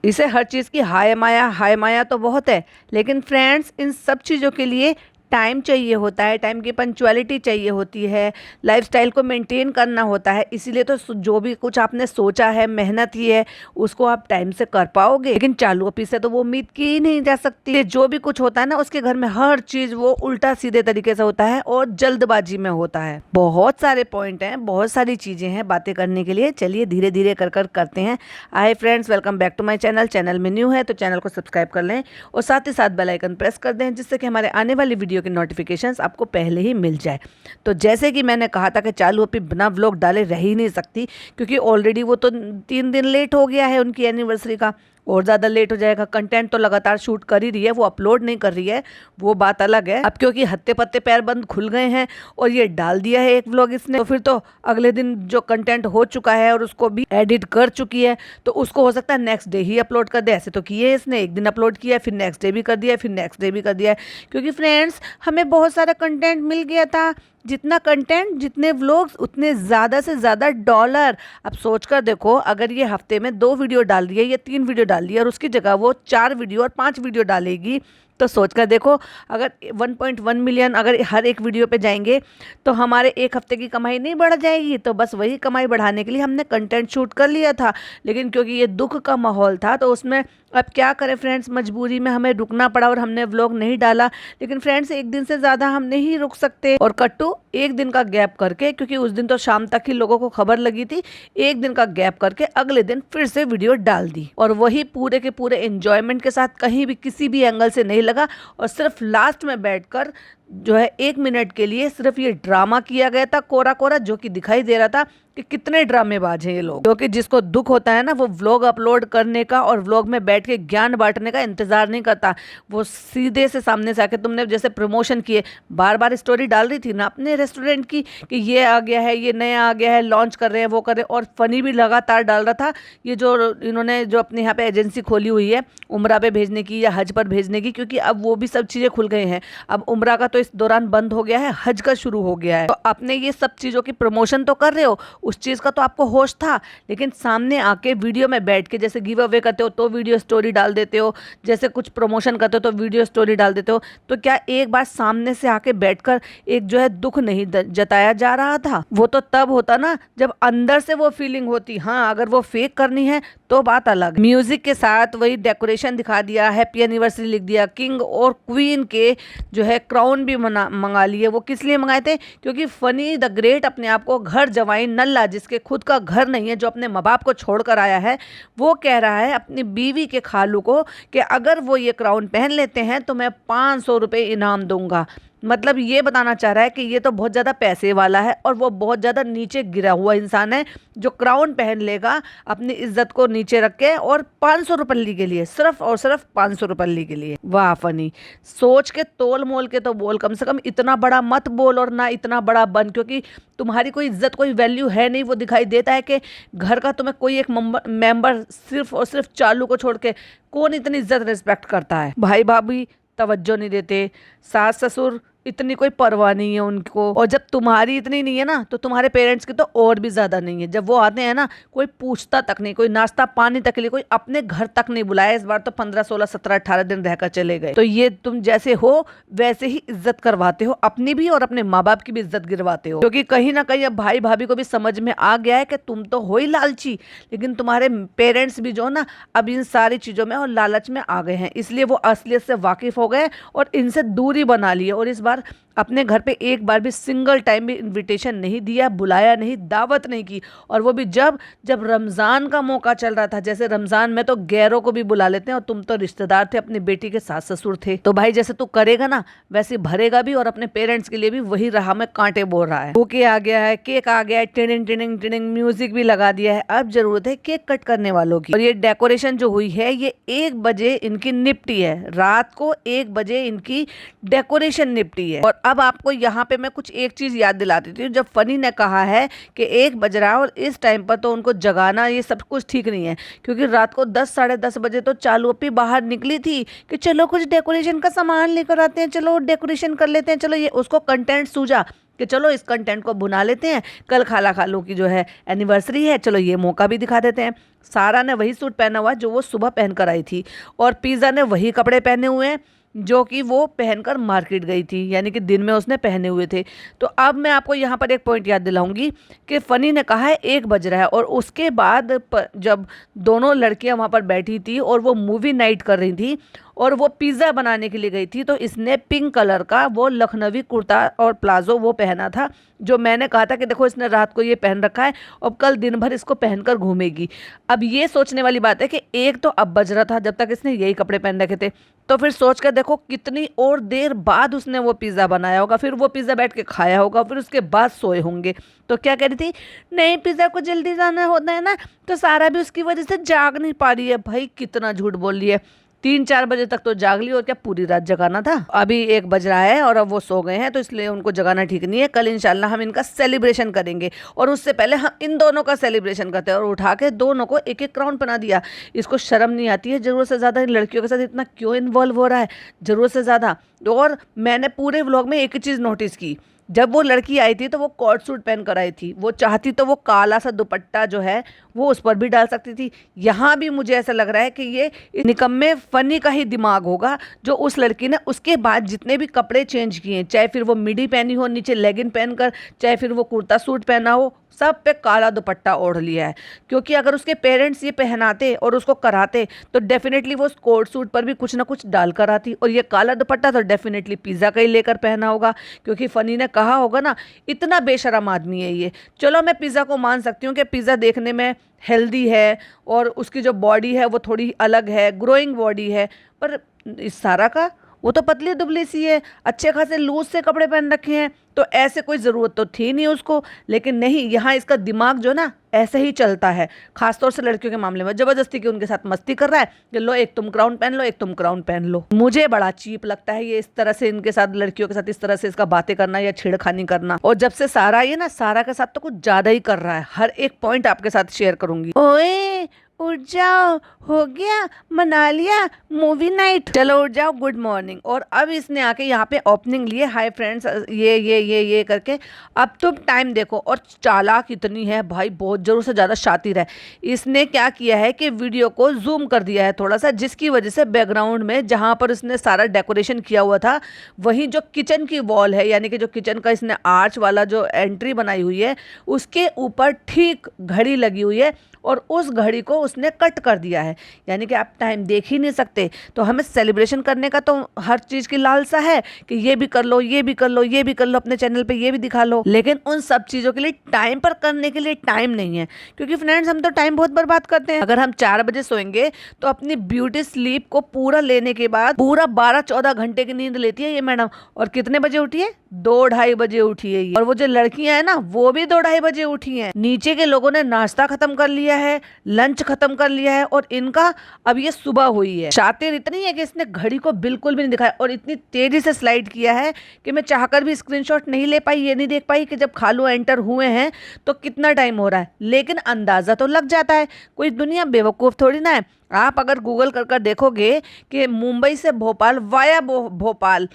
इसे हर चीज़ की हाय माया तो बहुत है, लेकिन फ्रेंड्स इन सब चीज़ों के लिए टाइम चाहिए होता है, टाइम की पंक्चुअलिटी चाहिए होती है, लाइफस्टाइल को मेंटेन करना होता है। इसीलिए तो जो भी कुछ आपने सोचा है, मेहनत ही है, उसको आप टाइम से कर पाओगे। लेकिन चालू ऑफिस से तो वो उम्मीद की ही नहीं जा सकती। जो भी कुछ होता है ना, उसके घर में हर चीज वो उल्टा सीधे तरीके से होता है और जल्दबाजी में होता है। बहुत सारे पॉइंट हैं, बहुत सारी चीजें हैं बातें करने के लिए। चलिए धीरे धीरे कर करते हैं। Hi friends, welcome back to my channel. Channel में न्यू है तो चैनल को सब्सक्राइब कर लें और साथ ही साथ बेल आइकन प्रेस कर दें, जिससे कि हमारे आने वाली वीडियो के नोटिफिकेशंस आपको पहले ही मिल जाए। तो जैसे कि मैंने कहा था कि चालू अभी बिना व्लॉग डाले रह ही नहीं सकती, क्योंकि ऑलरेडी वो तो 3 दिन लेट हो गया है उनकी एनिवर्सरी का, और ज़्यादा लेट हो जाएगा। कंटेंट तो लगातार शूट कर ही रही है, वो अपलोड नहीं कर रही है, वो बात अलग है। अब क्योंकि हत्ते पत्ते पैर बंद खुल गए हैं और ये डाल दिया है एक व्लॉग इसने, तो फिर तो अगले दिन जो कंटेंट हो चुका है और उसको भी एडिट कर चुकी है, तो उसको हो सकता है नेक्स्ट डे ही अपलोड कर दे। ऐसे तो किए इसने, एक दिन अपलोड किया, फिर नेक्स्ट डे भी कर दिया, फिर नेक्स्ट डे भी कर दिया है। क्योंकि फ्रेंड्स हमें बहुत सारा कंटेंट मिल गया था। जितना कंटेंट, जितने व्लॉग्स, उतने ज़्यादा से ज़्यादा डॉलर। अब सोच कर देखो, अगर ये हफ्ते में 2 वीडियो डाल दिए या 3 वीडियो डाल दिए और उसकी जगह वो 4 वीडियो और 5 वीडियो डालेगी, तो सोच कर देखो, अगर 1.1 मिलियन अगर हर एक वीडियो पे जाएंगे तो हमारे एक हफ्ते की कमाई नहीं बढ़ जाएगी। तो बस वही कमाई बढ़ाने के लिए हमने कंटेंट शूट कर लिया था, लेकिन क्योंकि ये दुख का माहौल था तो उसमें अब क्या करें फ्रेंड्स, मजबूरी में हमें रुकना पड़ा और हमने व्लॉग नहीं डाला। लेकिन फ्रेंड्स एक दिन से ज़्यादा हम नहीं रुक सकते, और कट्टू एक दिन का गैप करके, क्योंकि उस दिन तो शाम तक ही लोगों को खबर लगी थी, एक दिन का गैप करके अगले दिन फिर से वीडियो डाल दी। और वही पूरे के पूरे एंजॉयमेंट के साथ, कहीं भी किसी भी एंगल से नहीं लगा, और सिर्फ लास्ट में बैठकर जो है 1 मिनट के लिए सिर्फ ये ड्रामा किया गया था, कोरा कोरा, जो कि दिखाई दे रहा था कि कितने ड्रामेबाज हैं ये लोग। क्योंकि जिसको दुख होता है ना, वो व्लॉग अपलोड करने का और व्लॉग में बैठ के ज्ञान बांटने का इंतजार नहीं करता। वो सीधे से सामने से आके, तुमने जैसे प्रमोशन किए, बार बार स्टोरी डाल रही थी ना अपने रेस्टोरेंट की कि ये आ गया है, ये नया आ गया है, लॉन्च कर रहे हैं, वो कर रहे हैं, और फनी भी लगातार डाल रहा था। ये जो इन्होंने जो अपने यहाँ पे एजेंसी खोली हुई है उम्रा पे भेजने की या हज पर भेजने की, क्योंकि अब वो भी सब चीज़ें खुल गए हैं। अब उम्रा का तो इस दौरान बंद हो गया है, हज का शुरू हो गया है। तो आपने ये सब चीज़ों की प्रमोशन तो कर रहे हो, उस चीज़ का तो आपको होश था, लेकिन सामने आके वीडियो में बैठ के, जैसे गिव अवे करते हो तो वीडियो स्टोरी डाल देते हो, जैसे कुछ प्रमोशन करते हो तो वीडियो स्टोरी डाल देते हो, तो क्या एक बार सामने से आके बैठकर एक जो है दुख नहीं जताया जा रहा था? वो तो तब होता ना जब अंदर से वो फीलिंग होती। हाँ, अगर वो फेक करनी है तो बात अलग। म्यूजिक के साथ वही डेकोरेशन दिखा दिया, हैप्पी एनिवर्सरी लिख दिया, किंग और क्वीन के जो है क्राउन भी मंगा लिए। वो किस लिए मंगाए थे? क्योंकि फनी द ग्रेट अपने आप को घर जवाई नल्ला, जिसके खुद का घर नहीं है, जो अपने माँ बाप को छोड़कर आया है, वो कह रहा है अपनी बीवी के खालू को कि अगर वो ये क्राउन पहन लेते हैं तो मैं 500 रुपये इनाम दूंगा। मतलब ये बताना चाह रहा है कि ये तो बहुत ज़्यादा पैसे वाला है और वो बहुत ज़्यादा नीचे गिरा हुआ इंसान है, जो क्राउन पहन लेगा अपनी इज्जत को नीचे रख के, और 500 रुपये के लिए, सिर्फ और सिर्फ 500 रुपये के लिए। वाह फनी, सोच के तोल मोल के तो बोल, कम से कम इतना बड़ा मत बोल और ना इतना बड़ा बन, क्योंकि तुम्हारी कोई इज्जत, कोई वैल्यू है नहीं। वो दिखाई देता है कि घर का तुम्हें कोई एक मेंबर सिर्फ और सिर्फ चालू को छोड़ के कौन इतनी इज्जत रिस्पेक्ट करता है। भाई भाभी तवज्जो नहीं देते, सास ससुर इतनी कोई परवाह नहीं है उनको, और जब तुम्हारी इतनी नहीं है ना, तो तुम्हारे पेरेंट्स की तो और भी ज़्यादा नहीं है। जब वो आते हैं ना, कोई पूछता तक नहीं, कोई नाश्ता पानी तक के लिए कोई अपने घर तक नहीं बुलाया। इस बार तो 15 16 17 18 दिन रहकर चले गए। तो ये तुम जैसे हो वैसे ही इज्जत करवाते हो, अपनी भी और अपने माँ बाप की भी इज्जत गिरवाते हो। क्योंकि कहीं ना कहीं अब भाई भाभी को भी समझ में आ गया है कि तुम तो हो ही लालची, लेकिन तुम्हारे पेरेंट्स भी जो ना अब इन सारी चीज़ों में और लालच में आ गए हैं, इसलिए वो असलियत से वाकिफ हो गए और इनसे दूरी बना ली है। और इस बार अपने घर पे एक बार भी सिंगल टाइम भी इनविटेशन नहीं दिया, बुलाया नहीं, दावत नहीं की, और वो भी जब जब रमज़ान का मौका चल रहा था। जैसे रमज़ान में तो गैरों को भी बुला लेते हैं, और तुम तो रिश्तेदार थे, अपनी बेटी के सास ससुर थे। तो भाई जैसे तू करेगा ना वैसे भरेगा भी, और अपने पेरेंट्स के लिए भी वही राह में कांटे बोल रहा है। बुके आ गया है, केक आ गया है, टिनिंग टिनिंग टिनिंग म्यूजिक भी लगा दिया है। अब जरूरत है केक कट करने वालों की। और ये डेकोरेशन जो हुई है, ये 1 बजे इनकी निपटी है, रात को 1 बजे इनकी डेकोरेशन निपटी है। और अब आपको यहाँ पे मैं कुछ एक चीज़ याद दिला देती हूँ। जब फनी ने कहा है कि 1 बज रहा है और इस टाइम पर तो उनको जगाना ये सब कुछ ठीक नहीं है, क्योंकि रात को 10 साढ़े 10 बजे तो चालू अपनी बाहर निकली थी कि चलो कुछ डेकोरेशन का सामान लेकर आते हैं, चलो डेकोरेशन कर लेते हैं, चलो ये उसको कंटेंट सूझा कि चलो इस कंटेंट को भुना लेते हैं, कल खाला खालू की जो है एनिवर्सरी है, चलो ये मौका भी दिखा देते हैं। सारा ने वही सूट पहना हुआ है जो वो सुबह पहन कर आई थी, और पिज़्ज़ा ने वही कपड़े पहने हुए हैं जो कि वो पहनकर मार्केट गई थी, यानी कि दिन में उसने पहने हुए थे। तो अब मैं आपको यहाँ पर एक पॉइंट याद दिलाऊंगी कि फ़नी ने कहा है 1 बज रहा है, और उसके बाद जब दोनों लड़कियाँ वहाँ पर बैठी थी और वो मूवी नाइट कर रही थी और वो पिज़्ज़ा बनाने के लिए गई थी, तो इसने पिंक कलर का वो लखनवी कुर्ता और प्लाजो वो पहना था, जो मैंने कहा था कि देखो इसने रात को ये पहन रखा है और कल दिन भर इसको पहनकर घूमेगी। अब ये सोचने वाली बात है कि एक तो अब बज रहा था जब तक इसने यही कपड़े पहन रखे थे, तो फिर सोच कर देखो कितनी और देर बाद उसने वो पिज़्ज़ा बनाया होगा, फिर वो पिज़्ज़ा बैठ के खाया होगा, फिर उसके बाद सोए होंगे। तो क्या कह रही थी, नहीं पिज़्ज़ा को जल्दी जाना होता है ना, तो सारा भी उसकी वजह से जाग नहीं पा रही है। भाई कितना झूठ बोल रही है, 3-4 बजे तक तो जाग ली, और क्या पूरी रात जगाना था। अभी 1 बज रहा है और अब वो सो गए हैं, तो इसलिए उनको जगाना ठीक नहीं है। कल इंशाल्लाह हम इनका सेलिब्रेशन करेंगे, और उससे पहले हम इन दोनों का सेलिब्रेशन करते हैं। और उठा के दोनों को एक एक क्राउन पहना दिया। इसको शर्म नहीं आती है ज़रूरत से ज़्यादा इन लड़कियों के साथ इतना क्यों इन्वॉल्व हो रहा है, ज़रूरत से ज़्यादा। और मैंने पूरे व्लॉग में एक ही चीज़ नोटिस की, जब वो लड़की आई थी तो वो कॉट सूट पहन कर आई थी, वो चाहती तो वो काला सा दुपट्टा जो है वो उस पर भी डाल सकती थी। यहाँ भी मुझे ऐसा लग रहा है कि ये निकम्मे फ़नी का ही दिमाग होगा, जो उस लड़की ने उसके बाद जितने भी कपड़े चेंज किए, चाहे फिर वो मिडी पहनी हो नीचे लेगिन पहनकर, चाहे फिर वो कुर्ता सूट पहना हो, सब पे काला दुपट्टा ओढ़ लिया है। क्योंकि अगर उसके पेरेंट्स ये पहनाते और उसको कराते तो डेफिनेटली वो कोट सूट पर भी कुछ ना कुछ डाल कर आती, और ये काला दुपट्टा तो डेफिनेटली पिज़्ज़ा का ही लेकर पहना होगा, क्योंकि फ़नी ने कहा होगा ना इतना बेशरम आदमी है ये। चलो मैं पिज़्ज़ा को मान सकती हूँ कि पिज़्ज़ा देखने में हेल्दी है और उसकी जो बॉडी है वो थोड़ी अलग है, ग्रोइंग बॉडी है, पर इस सारा का वो तो पतली दुबली सी है, अच्छे खासे लूज से कपड़े पहन रखे हैं, तो ऐसे कोई ज़रूरत तो थी नहीं उसको। लेकिन नहीं, यहाँ इसका दिमाग जो ना ऐसे ही चलता है, खासतौर से लड़कियों के मामले में ज़बरदस्ती की उनके साथ मस्ती कर रहा है कि लो एक तुम क्राउन पहन लो, एक तुम क्राउन पहन लो। मुझे बड़ा चीप लगता है ये इस तरह से इनके साथ, लड़कियों के साथ इस तरह से इसका बातें करना या छेड़खानी करना। और जब से सारा ये ना सारा के साथ तो कुछ ज़्यादा ही कर रहा है। हर एक पॉइंट आपके साथ शेयर करूंगी। ओए उठ जाओ, हो गया, मना लिया मूवी नाइट, चलो उठ जाओ, गुड मॉर्निंग। और अब इसने आके यहाँ पे ओपनिंग लिए, हाय फ्रेंड्स, ये करके। अब तुम टाइम देखो, और चालाक इतनी है भाई, बहुत ज़रूर से ज़्यादा शातिर है। इसने क्या किया है कि वीडियो को जूम कर दिया है थोड़ा सा, जिसकी वजह से बैकग्राउंड में जहाँ पर उसने सारा डेकोरेशन किया हुआ था, वहीं जो किचन की वॉल है, यानी कि जो किचन का इसने आर्च वाला जो एंट्री बनाई हुई है, उसके ऊपर ठीक घड़ी लगी हुई है, और उस घड़ी को उसने कट कर दिया है, यानी कि आप टाइम देख ही नहीं सकते। तो हमें सेलिब्रेशन करने का तो हर चीज़ की लालसा है कि ये भी कर लो, ये भी कर लो, ये भी कर लो, अपने चैनल पे ये भी दिखा लो, लेकिन उन सब चीज़ों के लिए टाइम पर करने के लिए टाइम नहीं है। क्योंकि फ्रेंड्स हम तो टाइम बहुत बर्बाद करते हैं। अगर हम 4 बजे सोएंगे तो अपनी ब्यूटी स्लीप को पूरा लेने के बाद पूरा 12-14 घंटे की नींद लेती है ये मैडम, और कितने बजे उठी है, 2-2:30 बजे उठी है ये। और वो जो लड़कियां हैं ना वो भी 2-2:30 बजे उठी हैं। नीचे के लोगों ने नाश्ता खत्म कर लिया है, लंच खत्म कर लिया है, और इनका अब ये सुबह हुई है। शातिर इतनी है कि इसने घड़ी को बिल्कुल भी नहीं दिखाया, और इतनी तेजी से स्लाइड किया है कि मैं चाहकर भी स्क्रीनशॉट नहीं ले पाई, ये नहीं देख पाई कि जब खालू एंटर हुए हैं तो कितना टाइम हो रहा है। लेकिन अंदाजा तो लग जाता है, कोई दुनिया बेवकूफ़ थोड़ी ना है। आप अगर गूगल कर देखोगे कि मुंबई से भोपाल वाया भोपाल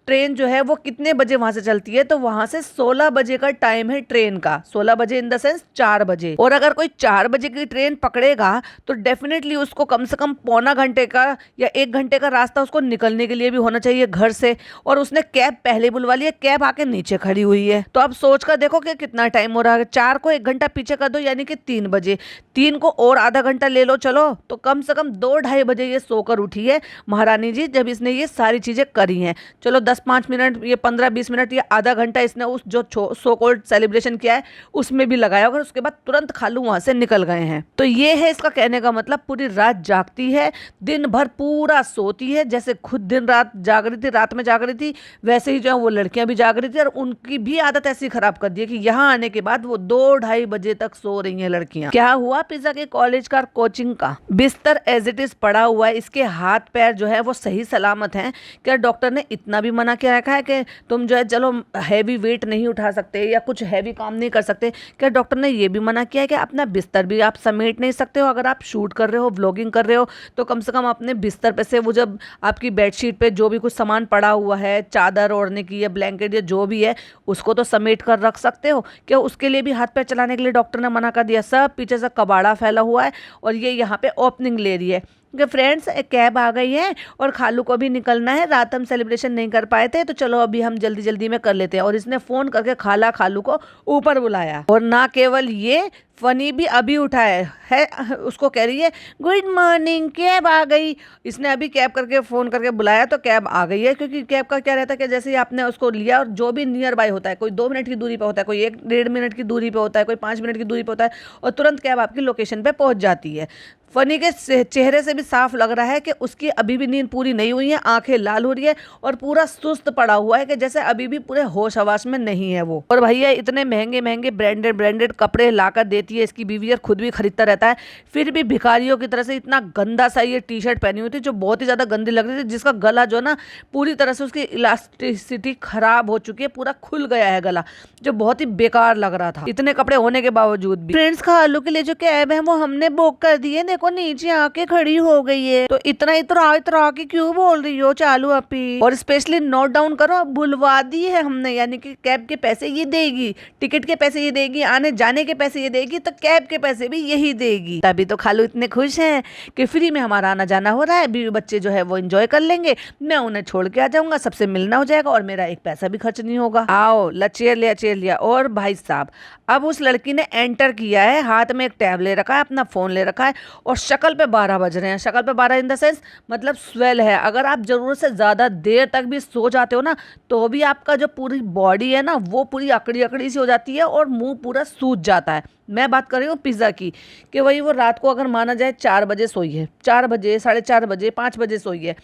ट्रेन जो है वो कितने बजे वहां से चलती है, तो वहां से 16 बजे का टाइम है ट्रेन का। 16 बजे इन द सेंस 4 बजे। और अगर कोई 4 बजे की ट्रेन पकड़ेगा तो डेफिनेटली उसको कम से कम पौना घंटे का या 1 घंटे का रास्ता उसको निकलने के लिए भी होना चाहिए घर से। और उसने कैब पहले बुलवा ली है, कैब आके नीचे खड़ी हुई है। तो अब सोच कर देखो कि कितना टाइम हो रहा है। 4 को 1 घंटा पीछे कर दो, यानी कि 3 बजे। 3 को और आधा घंटा ले लो, चलो तो कम से कम 2-2:30 बजे ये सोकर उठी है महारानी जी, जब इसने ये सारी चीजें करी हैं। चलो 10-5 मिनट, ये 15-20 मिनट, ये आधा घंटा इसने उस जो सो कॉल्ड सेलिब्रेशन किया है उसमें भी लगाया होगा। उसके बाद तुरंत खालू वहां से निकल गए हैं। तो ये है इसका कहने का मतलब, पूरी रात जागती है, दिन भर पूरा सोती है। जैसे खुद दिन रात जाग रही थी, रात में जाग रही थी, वैसे ही जो है वो लड़कियां भी जाग रही थी। और उनकी भी आदत ऐसी खराब कर दी है कि यहाँ आने के बाद वो 2-2:30 बजे तक सो रही हैं लड़कियां। क्या हुआ, पिज्जा के कॉलेज का कोचिंग का बिस्तर एज इट इज पड़ा हुआ है, इसके हाथ पैर जो है वो सही सलामत हैं। क्या डॉक्टर ने इतना भी मना किया रखा है कि तुम जो है चलो हैवी वेट नहीं उठा सकते या कुछ हैवी काम नहीं कर सकते, क्या डॉक्टर ने ये भी मना किया है कि अपना बिस्तर भी आप समेट नहीं सकते हो? अगर आप शूट कर रहे हो, व्लॉगिंग कर रहे हो, तो कम से कम अपने बिस्तर पे से वो जब आपकी बेडशीट पे जो भी कुछ सामान पड़ा हुआ है, चादर ओढ़ने की या ब्लैंकेट या जो भी है, उसको तो समेट कर रख सकते हो। क्या उसके लिए भी हाथ पैर चलाने के लिए डॉक्टर ने मना कर दिया? सब पीछे से कबाड़ा फैला हुआ है और ये यहाँ पे ओपनिंग ले रही है कि फ्रेंड्स एक कैब आ गई है और खालू को भी निकलना है, रात हम सेलिब्रेशन नहीं कर पाए थे तो चलो अभी हम जल्दी जल्दी में कर लेते हैं। और इसने फ़ोन करके खालू को ऊपर बुलाया। और ना केवल ये, फनी भी अभी उठा है उसको कह रही है गुड मॉर्निंग, कैब आ गई। इसने अभी कैब करके फ़ोन करके बुलाया तो कैब आ गई है, क्योंकि कैब का क्या रहता है कि जैसे ही आपने उसको लिया और जो भी नियर बाय होता है, कोई 2 मिनट की दूरी पे होता है, कोई 1-1.5 मिनट की दूरी पे होता है, कोई 5 मिनट की दूरी पे होता है और तुरंत कैब आपकी लोकेशन पे पहुंच जाती है। फनी के चेहरे से भी साफ लग रहा है कि उसकी अभी भी नींद पूरी नहीं हुई है, आंखें लाल हो रही है और पूरा सुस्त पड़ा हुआ है कि जैसे अभी भी पूरे होश हवास में नहीं है वो। और भैया इतने महंगे महंगे ब्रांडेड कपड़े लाकर देती है इसकी बीवी और खुद भी खरीदता रहता है, फिर भी भिखारियों की तरह से इतना गंदा सा ये टी शर्ट पहनी हुई थी जो बहुत ही ज़्यादा गंदी लग रही थी, जिसका गला जो ना पूरी तरह से उसकी इलास्टिसिटी खराब हो चुकी है, पूरा खुल गया है गला, जो बहुत ही बेकार लग रहा था इतने कपड़े होने के बावजूद भी। फ्रेंड्स खालू के लिए जो कैब है वो हमने बुक कर दी है, देखो नीचे आके खड़ी हो गई है, तो इतना इतरा के क्यों बोल रही हो चालू अपी? और स्पेशली नोट डाउन करो, बुलवा दी है हमने, यानी कि कैब के पैसे ये देगी, टिकट के पैसे ये देगी, आने जाने के पैसे ये देगी, तो कैब के पैसे भी यही देगी। तभी तो खालू इतने खुश हैं कि फ्री में हमारा आना जाना हो रहा है, बीवी बच्चे जो है वो एंजॉय कर लेंगे, मैं उन्हें छोड़ के आ जाऊंगा, सबसे मिलना हो जाएगा और मेरा एक पैसा भी खर्च नहीं होगा। आओ चेयर लिया। और भाई साहब अब उस लड़की ने एंटर किया है, हाथ में एक टैब ले रखा है, अपना फोन ले रखा है और शक्ल पे 12 बज रहे हैं। शक्ल पे 12 इन द सेंस मतलब स्वेल है। अगर आप जरूरत से ज्यादा देर तक भी सो जाते हो ना तो भी आपका जो पूरी बॉडी है ना वो पूरी अकड़ी सी हो जाती है और मुंह पूरा सूज जाता है। मैं बात कर रही हूँ पिज़्ज़ा की, कि वही वो रात को अगर माना जाए 4 बजे सोई है, 4 बजे, 4:30 बजे, 5 बजे सोई है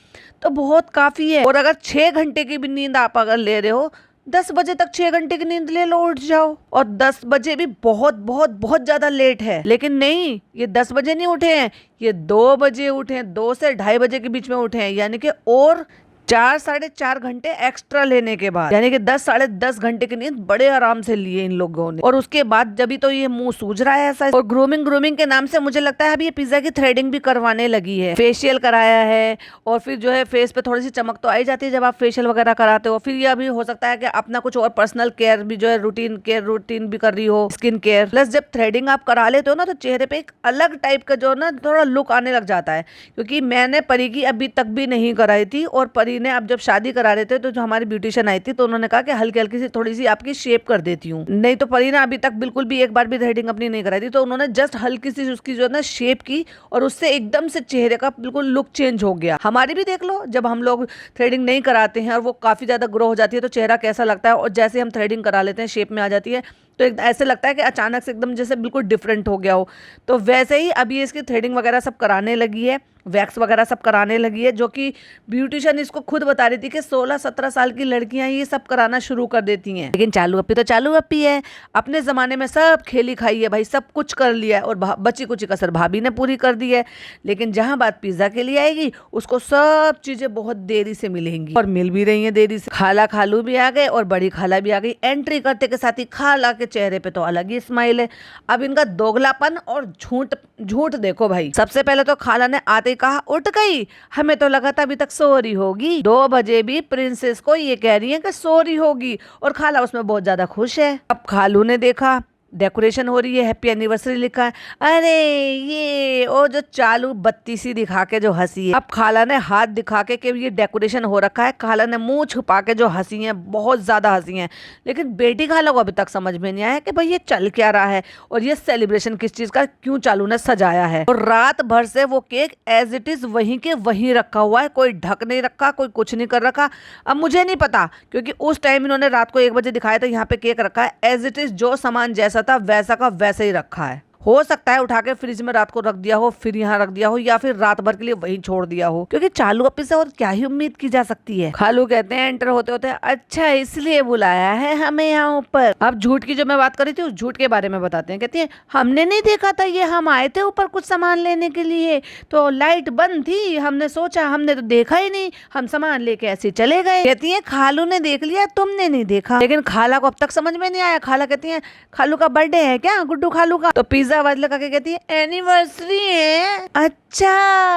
तो बहुत काफ़ी है। और अगर 6 घंटे की भी नींद आप अगर ले रहे हो, 10 बजे तक 6 घंटे की नींद ले लो, उठ जाओ। और 10 बजे भी बहुत ज्यादा लेट है, लेकिन नहीं, ये 10 बजे नहीं उठे हैं, ये 2 बजे उठे हैं, 2 से 2:30 बजे के बीच में उठे हैं, यानी कि और 4-4.5 घंटे एक्स्ट्रा लेने के बाद, यानी कि 10-10.5 घंटे की नींद बड़े आराम से लिए इन लोगों ने। और उसके बाद जब भी तो ये मुंह सूज रहा है ऐसा। और ग्रूमिंग के नाम से मुझे लगता है अभी ये पिज्जा की थ्रेडिंग भी करवाने लगी है, फेशियल कराया है और फिर जो है फेस पे थोड़ी सी चमक तो आई जाती है जब आप फेशियल वगैरह कराते हो। फिर ये अभी हो सकता है कि अपना कुछ और पर्सनल केयर भी जो है रूटीन भी कर रही हो, स्किन केयर प्लस जब थ्रेडिंग आप करा लेते हो ना तो चेहरे पे एक अलग टाइप का जो ना थोड़ा लुक आने लग जाता है। क्योंकि मैंने परी की अभी तक भी नहीं कराई थी और परी ने अब जब शादी करा रहे थे तो जो हमारी ब्यूटिशियन आई थी तो उन्होंने कहा कि हल्की हल्की सी थोड़ी सी आपकी शेप कर देती हूँ। नहीं तो परी ना अभी तक बिल्कुल भी एक बार भी थ्रेडिंग अपनी नहीं कराई थी, तो उन्होंने जस्ट हल्की सी उसकी जो है ना शेप की और उससे एकदम से चेहरे का बिल्कुल लुक चेंज हो गया। हमारी भी देख लो, जब हम लोग थ्रेडिंग नहीं कराते हैं और वो काफी ज्यादा ग्रो हो जाती है तो चेहरा कैसा लगता है, और जैसे हम थ्रेडिंग करा लेते हैं शेप में आ जाती है तो ऐसे लगता है कि अचानक से एकदम जैसे बिल्कुल डिफरेंट हो गया हो। तो वैसे ही अभी इसकी थ्रेडिंग वगैरह सब कराने लगी है, वैक्स वगैरह सब कराने लगी है, जो कि ब्यूटिशियन इसको खुद बता रही थी कि 16-17 साल की लड़कियां ये सब कराना शुरू कर देती हैं। लेकिन चालू अप्पी तो चालू अप्पी है, अपने ज़माने में सब खेली खाई है भाई, सब कुछ कर लिया है और बची कुछ कसर भाभी ने पूरी कर दी है। लेकिन जहां बात पिज्ज़ा के लिए आएगी उसको सब चीज़ें बहुत देरी से मिलेंगी और मिल भी रही हैं देरी से। खालू भी आ गए और बड़ी खाला भी आ गई। एंट्री करते के साथ ही खाला के चेहरे पे तो अलग ही स्माइल है। अब इनका दोगलापन और झूठ देखो भाई। सबसे पहले तो खाला ने आते ही कहा उठ गई, हमें तो लगा था अभी तक सो रही होगी। 2 बजे भी प्रिंसेस को ये कह रही है कि सो रही होगी और खाला उसमें बहुत ज्यादा खुश है। अब खालू ने देखा डेकोरेशन हो रही है, हैप्पी एनिवर्सरी लिखा है, अरे ये ओ जो चालू बत्ती सी दिखा के जो हंसी है। अब खाला ने हाथ दिखा के कि ये डेकोरेशन हो रखा है, खाला ने मुंह छुपा के जो हंसी है, बहुत ज्यादा हंसी है। लेकिन बेटी खाला को अभी तक समझ में नहीं आया कि भाई ये चल क्या रहा है और ये सेलिब्रेशन किस चीज का क्यों चालू ने सजाया है। और रात भर से वो केक एज इट इज वहीं के वहीं रखा हुआ है, कोई ढक नहीं रखा, कोई कुछ नहीं कर रखा। अब मुझे नहीं पता क्योंकि उस टाइम इन्होंने रात को 1 बजे दिखाया था यहाँ पे केक रखा है, एज इट इज जो सामान जैसा था वैसा का वैसे ही रखा है। हो सकता है उठा के फ्रिज में रात को रख दिया हो, फिर यहाँ रख दिया हो, या फिर रात भर के लिए वहीं छोड़ दिया हो, क्योंकि चालू अपी से और क्या ही उम्मीद की जा सकती है। खालू कहते हैं एंटर होते होते, अच्छा इसलिए बुलाया है हमें यहाँ ऊपर। अब झूठ की जो मैं बात करी थी उस झूठ के बारे में बताते हैं। कहती है हमने नहीं देखा था, ये हम आए थे ऊपर कुछ सामान लेने के लिए, तो लाइट बंद थी, हमने सोचा, हमने तो देखा ही नहीं, हम सामान लेके ऐसे चले गए। कहती है खालू ने देख लिया, तुमने नहीं देखा। लेकिन खाला को अब तक समझ में नहीं आया। खाला कहती है खालू का बर्थडे है क्या, गुड्डू खालू का? तो पिज्जा वाले लगा के कहती है एनिवर्सरी है। अच्छा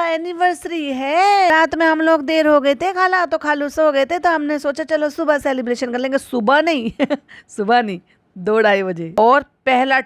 एनिवर्सरी है, रात में हम लोग देर हो गए थे खाला, तो खालू सो गए थे, तो हमने सोचा चलो सुबह सेलिब्रेशन कर लेंगे। सुबह नहीं सुबह नहीं, 2-2:30 बजे। और पहला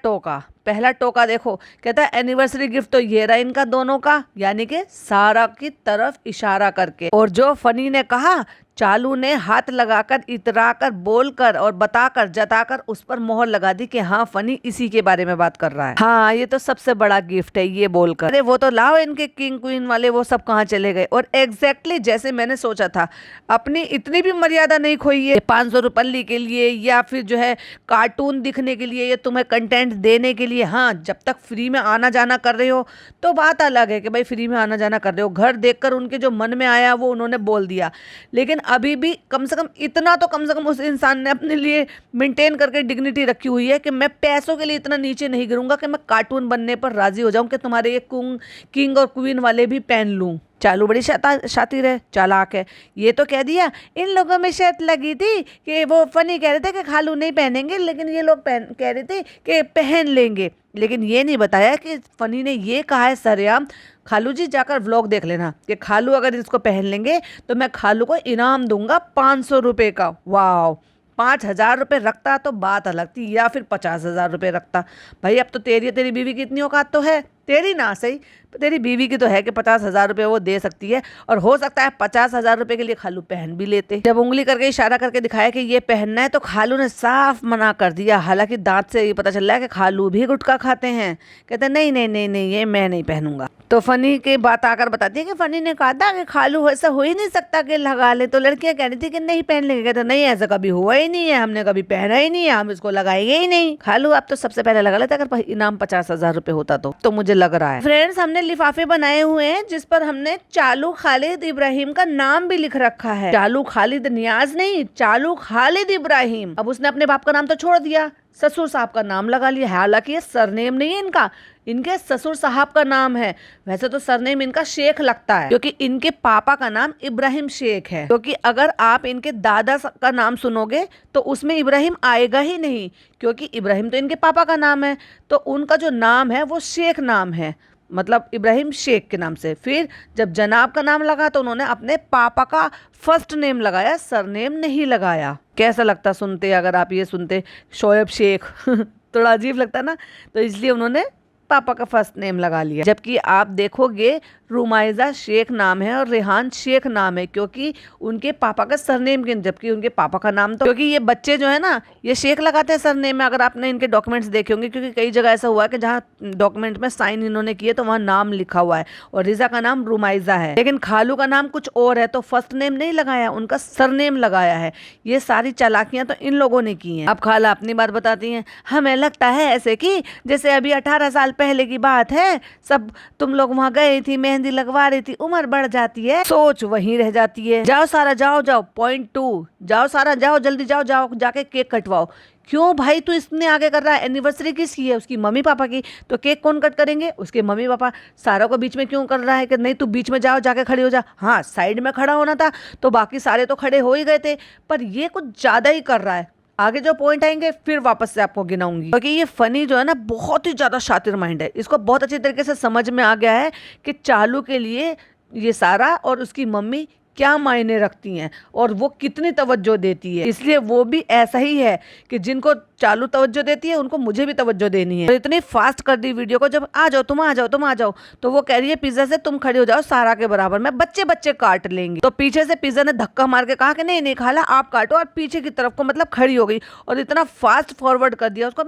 टोका देखो, कहता है एनिवर्सरी गिफ्ट तो ये रहा इनका दोनों का, यानी कि सारा की तरफ इशारा करके। और जो फनी ने कहा, चालू ने हाथ लगाकर, इतराकर, बोलकर और बताकर, जताकर उस पर मोहर लगा दी कि हाँ फनी इसी के बारे में बात कर रहा है। हाँ ये तो सबसे बड़ा गिफ्ट है, ये बोलकर। अरे वो तो लाओ इनके किंग क्वीन वाले, वो सब कहाँ चले गए? और एग्जैक्टली जैसे मैंने सोचा था, अपनी इतनी भी मर्यादा नहीं खोई है 500 रुपये के लिए, या फिर जो है कार्टून दिखने के लिए, या तुम्हें कंटेंट देने के लिए। हाँ जब तक फ्री में आना जाना कर रहे हो तो बात अलग है कि भाई फ्री में आना जाना कर रहे हो, घर देखकर उनके जो मन में आया वो उन्होंने बोल दिया। लेकिन अभी भी कम से कम इतना तो कम से कम उस इंसान ने अपने लिए मेंटेन करके डिग्निटी रखी हुई है कि मैं पैसों के लिए इतना नीचे नहीं गिरूंगा कि मैं कार्टून बनने पर राजी हो जाऊं कि तुम्हारे ये किंग और क्वीन वाले भी पहन लूं। चालू बड़ी शातिर है, चालाक है। ये तो कह दिया इन लोगों में शर्त लगी थी कि वो फनी कह रहे थे कि खालू नहीं पहनेंगे, लेकिन ये लोग कह रहे थे कि पहन लेंगे। लेकिन ये नहीं बताया कि फनी ने ये कहा है सरेआम, खालू जी जाकर व्लॉग देख लेना कि खालू अगर इसको पहन लेंगे तो मैं खालू को इनाम दूंगा 500 रुपये का। वाह, 5,000 रुपये रखता तो बात अलग थी, या फिर 50,000 रुपये रखता। भाई अब तो तेरी बीवी की इतनी औकात तो है, तेरी ना सही तेरी बीवी की तो है कि 50,000 रुपये वो दे सकती है, और हो सकता है 50,000 रुपये के लिए खालू पहन भी लेते। जब उंगली करके इशारा करके दिखाया कि ये पहनना है तो खालू ने साफ मना कर दिया। हालांकि दांत से ये पता चल रहा है कि खालू भी गुटखा खाते हैं। कहते नहीं नहीं नहीं नहीं, ये मैं नहीं पहनूंगा। तो फनी की बात आकर बताती है कि फनी ने कहा था कि खालू ऐसा हो ही नहीं सकता कि लगा ले, तो लड़कियां कह रही थी कि नहीं पहन लेंगे। कहते नहीं ऐसा कभी हुआ ही नहीं है, हमने कभी पहना ही नहीं है, हम इसको लगाएंगे ही नहीं। खालू आप तो सबसे पहले लगा लेता अगर इनाम 50,000 रुपये होता तो मुझे लग रहा है। फ्रेंड्स हमने लिफाफे बनाए हुए हैं जिस पर हमने चालू खालिद इब्राहिम का नाम भी लिख रखा है। चालू खालिद नियाज नहीं, चालू खालिद इब्राहिम। अब उसने अपने बाप का नाम तो छोड़ दिया, ससुर साहब का नाम लगा लिया। हालांकि ये सरनेम नहीं है इनका, इनके ससुर साहब का नाम है। वैसे तो सरनेम इनका शेख लगता है, क्योंकि इनके पापा का नाम इब्राहिम शेख है। क्योंकि अगर आप इनके दादा का नाम सुनोगे तो उसमें इब्राहिम आएगा ही नहीं, क्योंकि इब्राहिम तो इनके पापा का नाम है, तो उनका जो नाम है वो शेख नाम है, मतलब इब्राहिम शेख के नाम से। फिर जब जनाब का नाम लगा तो उन्होंने अपने पापा का फर्स्ट नेम लगाया, सरनेम नहीं लगाया। कैसा लगता सुनते अगर आप ये सुनते शोएब शेख थोड़ा अजीब लगता ना, तो इसलिए उन्होंने पापा का फर्स्ट नेम लगा लिया। जबकि आप देखोगे रुमाइजा शेख नाम है और रेहान शेख नाम है, क्योंकि उनके पापा का सरनेम के, जबकि उनके पापा का नाम तो, क्योंकि ये बच्चे जो है ना ये शेख लगाते हैं सरनेम में। अगर आपने इनके डॉक्यूमेंट्स देखे होंगे, क्योंकि कई जगह ऐसा हुआ है कि जहाँ डॉक्यूमेंट में साइन इन्होंने किए तो वहाँ नाम लिखा हुआ है, और रिजा का नाम रुमाइजा है, लेकिन खालू का नाम कुछ और है, तो फर्स्ट नेम नहीं लगाया, उनका सरनेम लगाया है। ये सारी चालाकियां तो इन लोगों ने की हैं। अब खाला अपनी बात बताती हैं, हमें लगता है ऐसे कि जैसे अभी 18 साल पहले की बात है, सब तुम लोग वहाँ गई थी, मेहंदी लगवा रही थी, उम्र बढ़ जाती है, सोच वहीं रह जाती है। जाओ सारा जाओ, पॉइंट 2, जाओ सारा जाओ, जल्दी जाओ जाके केक कटवाओ। क्यों भाई तू इतने आगे कर रहा है? एनिवर्सरी किसकी है? उसकी मम्मी पापा की। तो केक कौन कट करेंगे? उसके मम्मी पापा। सारा को बीच में क्यों कर रहा है कि नहीं तू बीच में जाओ, जाके खड़े हो जा। हाँ साइड में खड़ा होना था तो बाकी सारे तो खड़े हो ही गए थे, पर ये कुछ ज्यादा ही कर रहा है। आगे जो पॉइंट आएंगे फिर वापस से आपको गिनाऊंगी, क्योंकि ये फनी जो है ना बहुत ही ज्यादा शातिर माइंड है। इसको बहुत अच्छी तरीके से समझ में आ गया है कि चालू के लिए ये सारा और उसकी मम्मी क्या मायने रखती हैं और वो कितनी तवज्जो देती है। इसलिए वो भी ऐसा ही है कि जिनको चालू तवज्जो देती है उनको मुझे भी तवज्जो देनी है। तो इतनी फास्ट कर दी वीडियो को, जब आ जाओ तुम आ जाओ तो वो कह रही है पिज्जा से तुम खड़े हो जाओ सारा के बराबर में, बच्चे काट लेंगे। तो पीछे से पिज्जा ने धक्का मार के कहा कि नहीं नहीं खाला आप काटो, और पीछे की तरफ को मतलब खड़ी हो गई और इतना फास्ट फॉरवर्ड कर दिया उसको,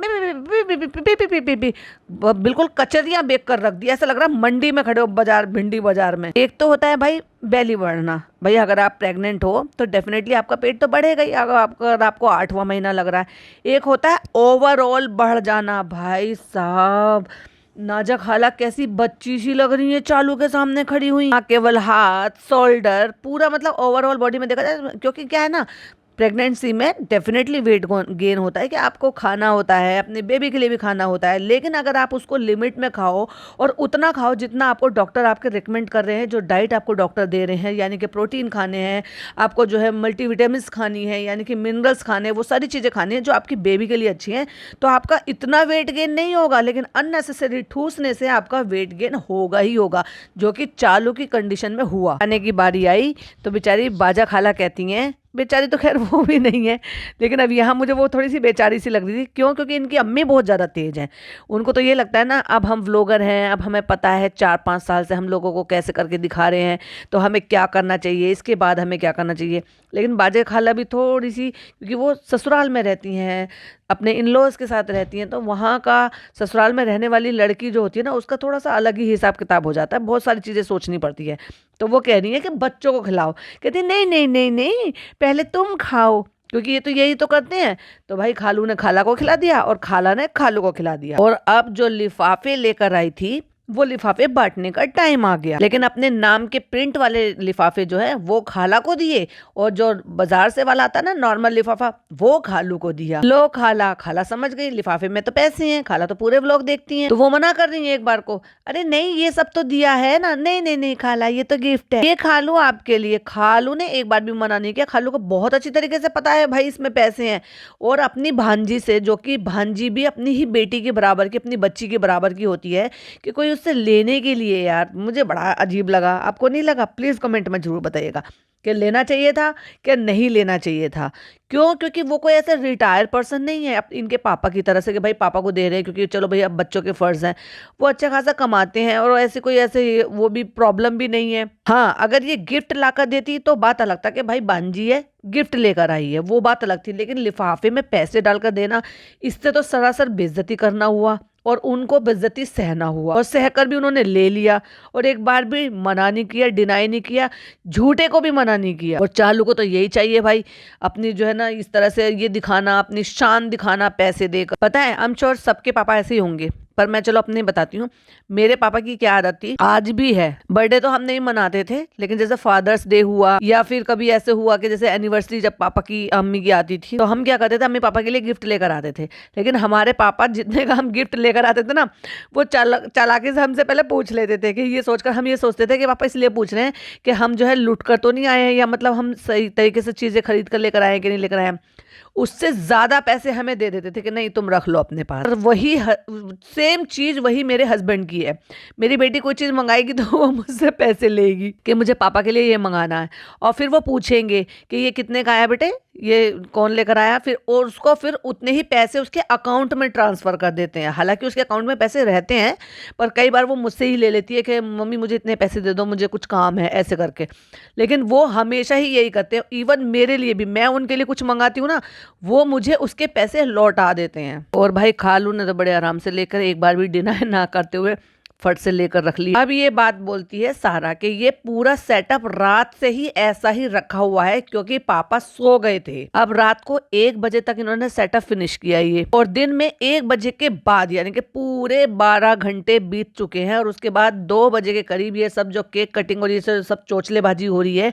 बिल्कुल कचरियां बेच कर रख दिया। ऐसा लग रहा है मंडी में खड़े हो, बाजार भिंडी बाजार में। एक तो होता है भाई बेली बढ़ना, भाई अगर आप प्रेग्नेंट हो तो डेफिनेटली आपका पेट तो बढ़ेगा ही, अगर आपको 8वां महीना लग रहा है। एक होता है ओवरऑल बढ़ जाना, भाई साहब नाजा खाला कैसी बच्ची सी लग रही है चालू के सामने खड़ी हुई, केवल हाथ शोल्डर पूरा मतलब ओवरऑल बॉडी में देखा जाए, क्योंकि क्या है ना, प्रेगनेंसी में डेफिनेटली वेट गेन होता है कि आपको खाना होता है, अपने बेबी के लिए भी खाना होता है, लेकिन अगर आप उसको लिमिट में खाओ और उतना खाओ जितना आपको डॉक्टर आपके रिकमेंड कर रहे हैं, जो डाइट आपको डॉक्टर दे रहे हैं, यानी कि प्रोटीन खाने हैं, आपको जो है मल्टीविटामिन्स खानी है, यानी कि मिनरल्स खाने हैं, वो सारी चीज़ें खानी है जो आपकी बेबी के लिए अच्छी हैं, तो आपका इतना वेट गेन नहीं होगा, लेकिन अननेसेसरी ठूसने से आपका वेट गेन होगा ही होगा, जो कि चालू की कंडीशन में हुआ। आने की बारी आई तो बेचारी बाजा खाला कहती हैं, बेचारी तो खैर वो भी नहीं है, लेकिन अब यहाँ मुझे वो थोड़ी सी बेचारी सी लग रही थी। क्यों? क्योंकि इनकी अम्मी बहुत ज़्यादा तेज हैं। उनको तो ये लगता है ना, अब हम व्लॉगर हैं, अब हमें पता है 4-5 साल से हम लोगों को कैसे करके दिखा रहे हैं, तो हमें क्या करना चाहिए, इसके बाद हमें क्या करना चाहिए। लेकिन बाजे खाला भी थोड़ी सी, क्योंकि वो ससुराल में रहती हैं, अपने इन लॉज के साथ रहती हैं, तो वहाँ का ससुराल में रहने वाली लड़की जो होती है ना, उसका थोड़ा सा अलग ही हिसाब किताब हो जाता है, बहुत सारी चीज़ें सोचनी पड़ती है। तो वो कह रही है कि बच्चों को खिलाओ, कहती नहीं नहीं नहीं नहीं, पहले तुम खाओ, क्योंकि ये तो यही तो करते हैं। तो भाई खालू ने खाला को खिला दिया और खाला ने खालू को खिला दिया, और अब जो लिफाफे लेकर आई थी वो लिफाफे बांटने का टाइम आ गया, लेकिन अपने नाम के प्रिंट वाले लिफाफे जो है वो खाला को दिए, और जो बाजार से वाला आता है ना नॉर्मल लिफाफा, वो खालू को दिया। लो खाला, खाला समझ गई लिफाफे में तो पैसे हैं, खाला तो पूरे व्लॉग देखती हैं, तो वो मना कर रही है एक बार को, अरे नहीं ये सब तो दिया है ना, नहीं नहीं नहीं खाला ये तो गिफ्ट है, ये खालू आपके लिए। खालू ने एक बार भी मना नहीं किया, खालू को बहुत अच्छी तरीके से पता है भाई इसमें पैसे हैं, और अपनी भांजी से, जो कि भांजी भी अपनी ही बेटी के बराबर की, अपनी बच्ची के बराबर की होती है, कि कोई उससे लेने के लिए, यार मुझे बड़ा अजीब लगा। आपको नहीं लगा? प्लीज़ कमेंट में जरूर बताइएगा कि लेना चाहिए था कि नहीं लेना चाहिए था। क्यों? क्योंकि वो कोई ऐसे रिटायर पर्सन नहीं है इनके पापा की तरह से कि भाई पापा को दे रहे हैं क्योंकि चलो भाई अब बच्चों के फ़र्ज़ हैं। वो अच्छा खासा कमाते हैं और ऐसे कोई ऐसे वो भी प्रॉब्लम भी नहीं है। हाँ, अगर ये गिफ्ट लाकर देती तो बात अलग था कि भाई बांजी है गिफ्ट लेकर आई है, वो बात अलग थी, लेकिन लिफाफे में पैसे डालकर देना, इससे तो सरासर बेइज्जती करना हुआ, और उनको बेइज्जती सहना हुआ, और सहकर भी उन्होंने ले लिया, और एक बार भी मना नहीं किया, डिनाई नहीं किया, झूठे को भी मना नहीं किया। और चालू को तो यही चाहिए भाई, अपनी जो है ना इस तरह से ये दिखाना, अपनी शान दिखाना पैसे देकर। पता है, आई एम श्योर सबके पापा ऐसे ही होंगे, पर मैं चलो अपने बताती हूँ। मेरे पापा की क्या आदत थी, आज भी है, बर्थडे तो हम नहीं मनाते थे, लेकिन जैसे फादर्स डे हुआ या फिर कभी ऐसे हुआ कि जैसे एनिवर्सरी जब पापा की अम्मी की आती थी, तो हम क्या करते थे, अम्मी पापा के लिए गिफ्ट लेकर आते थे। लेकिन हमारे पापा जितने का हम गिफ्ट लेकर आते थे ना, वो चालाकी से हमसे पहले पूछ लेते थे, कि ये सोचकर हम ये सोचते थे कि पापा इसलिए पूछ रहे हैं कि हम जो है लूट कर तो नहीं आए हैं, या मतलब हम सही तरीके से चीज़ें खरीद कर लेकर आए हैं कि नहीं लेकर आए हैं। उससे ज़्यादा पैसे हमें दे देते थे कि नहीं तुम रख लो अपने पास। और वही सेम चीज़ वही मेरे हस्बैंड की है। मेरी बेटी कोई चीज़ मंगाएगी तो वो मुझसे पैसे लेगी कि मुझे पापा के लिए ये मंगाना है, और फिर वो पूछेंगे कि ये कितने का आया बेटे, ये कौन लेकर आया, फिर और उसको फिर उतने ही पैसे उसके अकाउंट में ट्रांसफ़र कर देते हैं। हालांकि उसके अकाउंट में पैसे रहते हैं, पर कई बार वो मुझसे ही ले लेती है कि मम्मी मुझे इतने पैसे दे दो, मुझे कुछ काम है, ऐसे करके। लेकिन वो हमेशा ही यही करते हैं। इवन मेरे लिए भी, मैं उनके लिए कुछ मंगाती हूँ ना, वो मुझे उसके पैसे लौटा देते हैं। और भाई खालू ने तो बड़े आराम से लेकर, एक बार भी डिनाई ना करते हुए फट से लेकर रख लिया। अब ये बात बोलती है सारा कि ये पूरा सेटअप रात से ही ऐसा ही रखा हुआ है, क्योंकि पापा सो गए थे। अब रात को 1 बजे तक इन्होंने सेटअप फिनिश किया ये, और दिन में 1 बजे के बाद, यानी कि पूरे 12 घंटे बीत चुके हैं, और उसके बाद 2 बजे के करीब ये सब जो केक कटिंग और ये सब चोचलेबाजी हो रही है,